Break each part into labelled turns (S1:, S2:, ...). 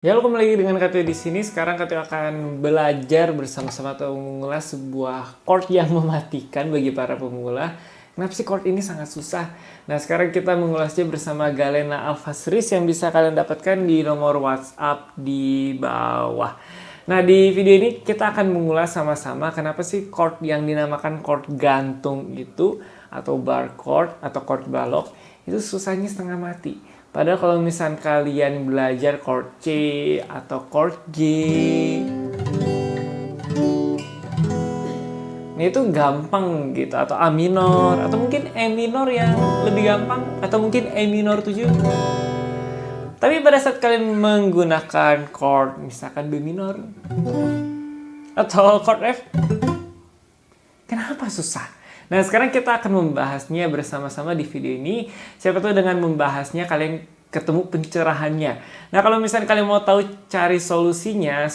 S1: Ya, lo kembali lagi dengan Kateo di sini. Sekarang Kateo akan belajar bersama-sama atau mengulas sebuah chord yang mematikan bagi para pemula. Kenapa sih chord ini sangat susah? Nah, sekarang kita mengulasnya bersama Galena Alphasris yang bisa kalian dapatkan di nomor WhatsApp di bawah. Nah, di video ini kita akan mengulas sama-sama kenapa sih chord yang dinamakan chord gantung itu atau bar chord atau chord balok itu susahnya setengah mati. Padahal kalau misal kalian belajar chord C atau chord G, ini itu gampang gitu, atau A minor, atau mungkin E minor yang lebih gampang, atau mungkin E minor 7. Tapi pada saat kalian menggunakan chord misalkan B minor atau chord F, kenapa susah? Nah, sekarang kita akan membahasnya bersama-sama di video ini. Siapa tahu dengan membahasnya kalian ketemu pencerahannya. Nah, kalau misalnya kalian mau tahu cari solusinya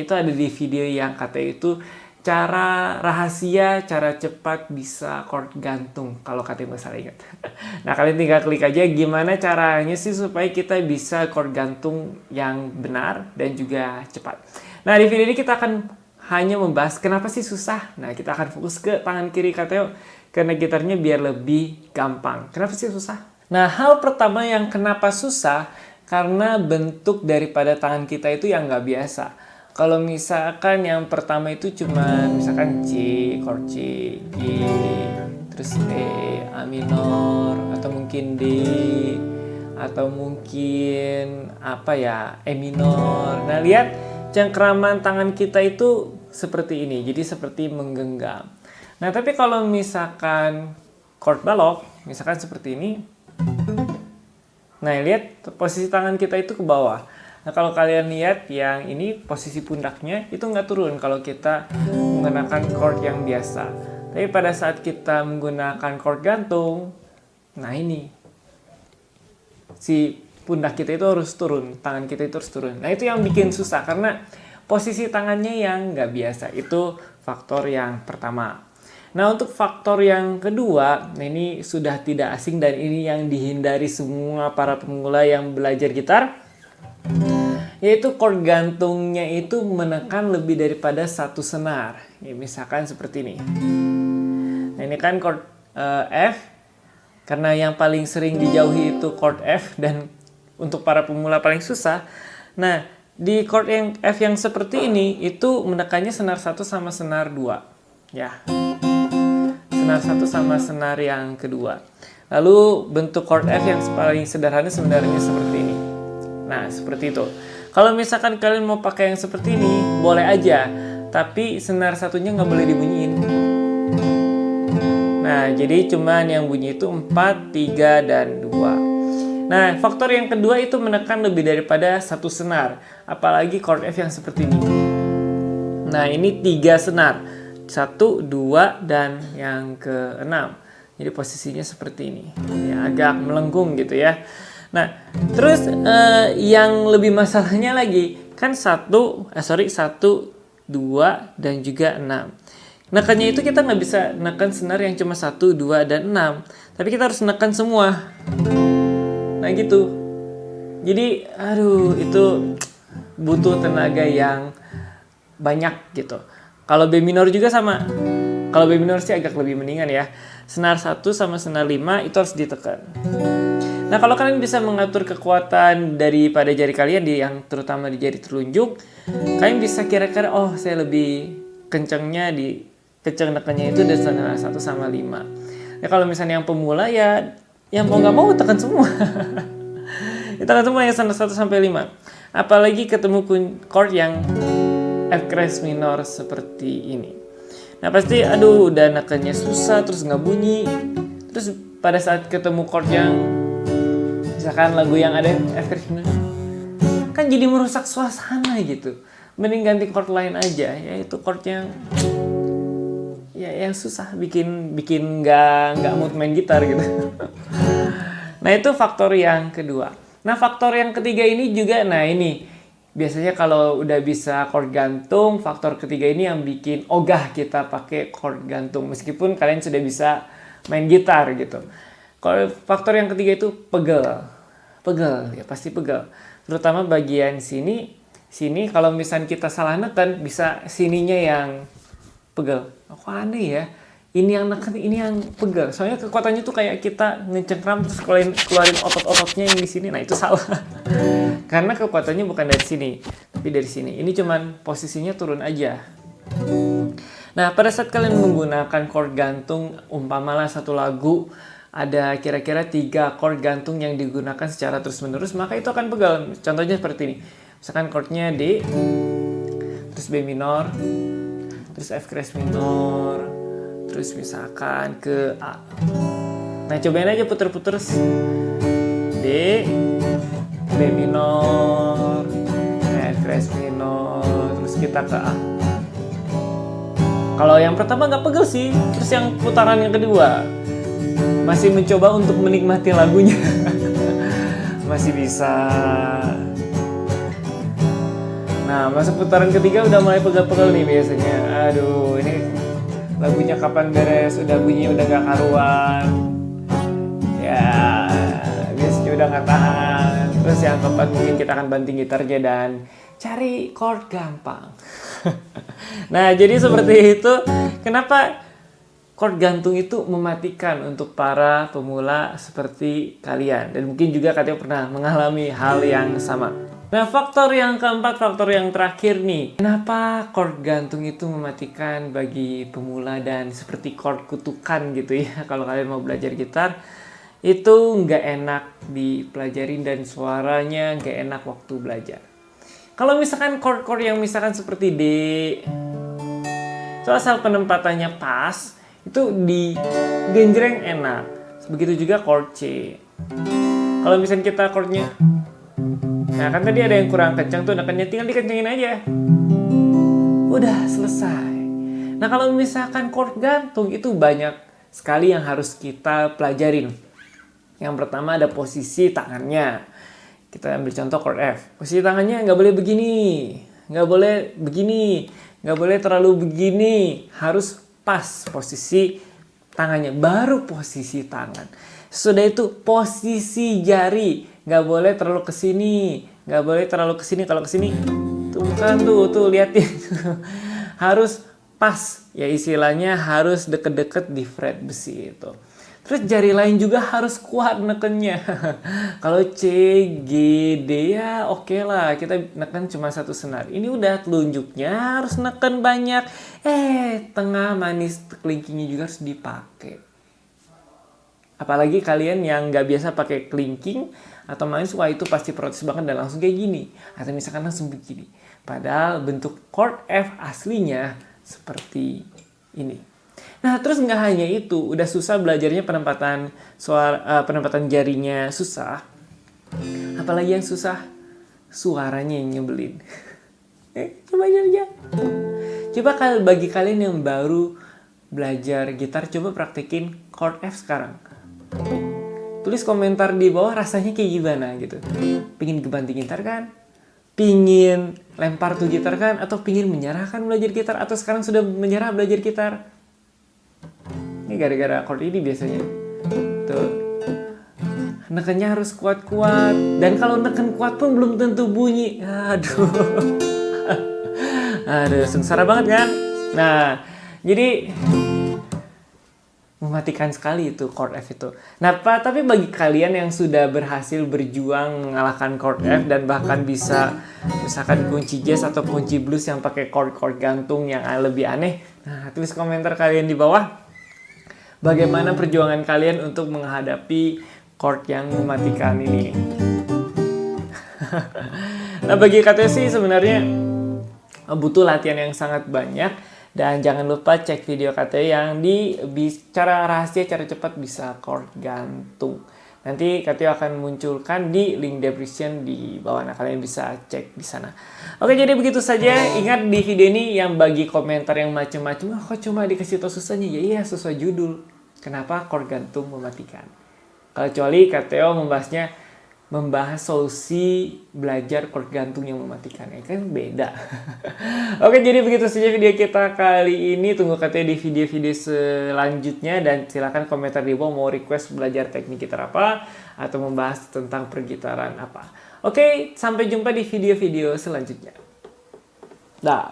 S1: itu ada di video yang katanya itu cara rahasia, cara cepat bisa chord gantung. Kalau katanya nggak salah ingat. Nah, kalian tinggal klik aja gimana caranya sih supaya kita bisa chord gantung yang benar dan juga cepat. Nah, di video ini kita akan hanya membahas kenapa sih susah. Nah, kita akan fokus ke tangan kiri Kateo karena gitarnya biar lebih gampang. Kenapa sih susah? Nah, hal pertama yang kenapa susah karena bentuk daripada tangan kita itu yang nggak biasa. Kalau misalkan yang pertama itu cuma misalkan C, chord C, G, terus E, A minor, atau mungkin D, atau mungkin apa ya, E minor. Nah, lihat cengkraman tangan kita itu seperti ini, jadi seperti menggenggam. Nah, tapi kalau misalkan chord balok, misalkan seperti ini, nah lihat posisi tangan kita itu ke bawah. Nah, kalau kalian lihat yang ini posisi pundaknya itu nggak turun kalau kita menggunakan chord yang biasa. Tapi pada saat kita menggunakan chord gantung, nah ini si pundak kita itu harus turun, tangan kita itu harus turun. Nah, itu yang bikin susah karena posisi tangannya yang nggak biasa. Itu faktor yang pertama. Nah, untuk faktor yang kedua, nah ini sudah tidak asing dan ini yang dihindari semua para pemula yang belajar gitar, yaitu chord gantungnya itu menekan lebih daripada satu senar. Ya, misalkan seperti ini. Nah, ini kan chord F, karena yang paling sering dijauhi itu chord F dan untuk para pemula paling susah. Nah, di chord yang F yang seperti ini itu menekannya senar 1 sama senar 2. Ya. Senar 1 sama senar yang kedua. Lalu bentuk chord F yang paling sederhana sebenarnya seperti ini. Nah, seperti itu. Kalau misalkan kalian mau pakai yang seperti ini, boleh aja. Tapi senar satunya nggak boleh dibunyiin. Nah, jadi cuman yang bunyi itu 4, 3, dan 2. Nah, faktor yang kedua itu menekan lebih daripada satu senar. Apalagi chord F yang seperti ini. Nah, ini 3 senar. 1, 2, dan yang ke-6. Jadi posisinya seperti ini. Ya, agak melengkung gitu ya. Nah, terus yang lebih masalahnya lagi. Kan 1, 2, dan juga 6. Nekannya itu kita nggak bisa neken senar yang cuma 1, 2, dan 6. Tapi kita harus neken semua. Nah gitu. Jadi aduh itu butuh tenaga yang banyak gitu. Kalau B minor juga sama. Kalau B minor sih agak lebih mendingan ya. Senar 1 sama senar 5 itu harus ditekan. Nah, kalau kalian bisa mengatur kekuatan daripada jari kalian yang terutama di jari telunjuk, kalian bisa kira-kira oh saya lebih kencengnya di kenceng nekannya itu dari senar 1 sama 5. Ya kalau misalnya yang pemula ya yang mau nggak mau tekan semua. Tekan semua yang senar 1 sampai 5. Apalagi ketemu chord yang F crash minor seperti ini. Nah, pasti aduh udah nekannya susah terus nggak bunyi. Terus pada saat ketemu chord yang misalkan lagu yang ada F crash minor kan jadi merusak suasana gitu. Mending ganti chord lain aja, yaitu chord yang ya yang susah bikin nggak mood main gitar gitu. Nah, itu faktor yang kedua. Nah, faktor yang ketiga ini juga, nah ini biasanya kalau udah bisa chord gantung, faktor ketiga ini yang bikin ogah kita pakai chord gantung meskipun kalian sudah bisa main gitar gitu. Kalau faktor yang ketiga itu pegel ya pasti pegel. Terutama bagian sini kalau misalnya kita salah neken bisa sininya yang pegel. Kok aneh ya? Ini yang neken, ini yang pegel. Soalnya kekuatannya tuh kayak kita ngecengkram terus keluarin otot-ototnya yang di sini. Nah, itu salah. Karena kekuatannya bukan dari sini, tapi dari sini. Ini cuman posisinya turun aja. Nah, pada saat kalian menggunakan chord gantung, umpamalah satu lagu ada kira-kira 3 chord gantung yang digunakan secara terus-menerus, maka itu akan pegal. Contohnya seperti ini. Misalkan chordnya D, terus B minor, terus F crash minor, terus misalkan ke A. Nah, cobain aja puter-puter. D, B minor, F crash minor, terus kita ke A. Kalau yang pertama nggak pegel sih, terus yang putaran yang kedua masih mencoba untuk menikmati lagunya. Masih bisa. Nah, masuk putaran ketiga udah mulai pegel-pegel nih biasanya. Aduh, ini lagunya kapan beres, udah bunyinya udah nggak karuan. Ya, biasanya udah nggak tahan. Terus yang keempat mungkin kita akan banting gitarnya dan cari chord gampang. Nah, jadi seperti itu. Kenapa chord gantung itu mematikan untuk para pemula seperti kalian? Dan mungkin juga kalian pernah mengalami hal yang sama. Nah, faktor yang keempat, faktor yang terakhir nih. Kenapa chord gantung itu mematikan bagi pemula dan seperti chord kutukan gitu ya. Kalau kalian mau belajar gitar, itu nggak enak dipelajarin dan suaranya nggak enak waktu belajar. Kalau misalkan chord-chord yang misalkan seperti D, itu asal penempatannya pas, itu di genjreng enak. Begitu juga chord C. Kalau misalnya kita chordnya, nah kan tadi ada yang kurang kencang tuh, nekennya tinggal dikencengin aja. Udah selesai. Nah, kalau misalkan chord gantung itu banyak sekali yang harus kita pelajarin. Yang pertama ada posisi tangannya. Kita ambil contoh chord F. Posisi tangannya nggak boleh begini, nggak boleh begini, nggak boleh terlalu begini. Harus pas posisi tangannya, baru posisi tangan. Sudah itu posisi jari, nggak boleh terlalu ke sini, nggak boleh terlalu ke sini. Kalau ke sini, tuh kan tuh liatin. Harus pas, ya istilahnya harus deket-deket di fret besi itu. Terus jari lain juga harus kuat nekennya. Kalau C, G, D ya oke lah. Kita neken cuma satu senar. Ini udah telunjuknya harus neken banyak. Tengah manis kelingkingnya juga harus dipakai. Apalagi kalian yang nggak biasa pakai kelingking atau manis, wah itu pasti protes banget dan langsung kayak gini. Atau misalkan langsung begini. Padahal bentuk chord F aslinya seperti ini. Nah, terus nggak hanya itu, udah susah belajarnya penempatan penempatan jarinya susah. Apalagi yang susah, suaranya yang nyebelin. Coba aja. Coba bagi kalian yang baru belajar gitar, coba praktekin chord F sekarang. Tulis komentar di bawah rasanya kayak gimana gitu. Pingin kebanting gitar kan? Pingin lempar tuh gitar kan? Atau pingin menyerah kan belajar gitar? Atau sekarang sudah menyerah belajar gitar? Ini gara-gara chord ini biasanya. Tuh. Nekennya harus kuat-kuat. Dan kalau neken kuat pun belum tentu bunyi. Aduh. Aduh, sengsara banget kan? Nah, jadi mematikan sekali itu chord F itu. Nah, tapi bagi kalian yang sudah berhasil berjuang mengalahkan chord F dan bahkan bisa misalkan kunci jazz atau kunci blues yang pakai chord gantung yang lebih aneh, nah tulis komentar kalian di bawah. Bagaimana perjuangan kalian untuk menghadapi chord yang mematikan ini? Nah, bagi katanya sih sebenarnya butuh latihan yang sangat banyak. Dan jangan lupa cek video KT yang di cara rahasia, cara cepat bisa chord gantung. Nanti KT akan munculkan di link description di bawah. Nah, kalian bisa cek di sana. Oke, jadi begitu saja. Ingat di video ini yang bagi komentar yang macam-macam, kok cuma dikasih tahu susahnya? Ya iya, sesuai judul. Kenapa chord gantung mematikan? Kecuali KTO membahas solusi belajar chord gantung yang mematikan, kan beda. Oke, jadi begitu saja video kita kali ini. Tunggu katanya di video-video selanjutnya dan silakan komentar di bawah mau request belajar teknik gitar apa atau membahas tentang pergitaran apa. Oke, sampai jumpa di video-video selanjutnya. Dah.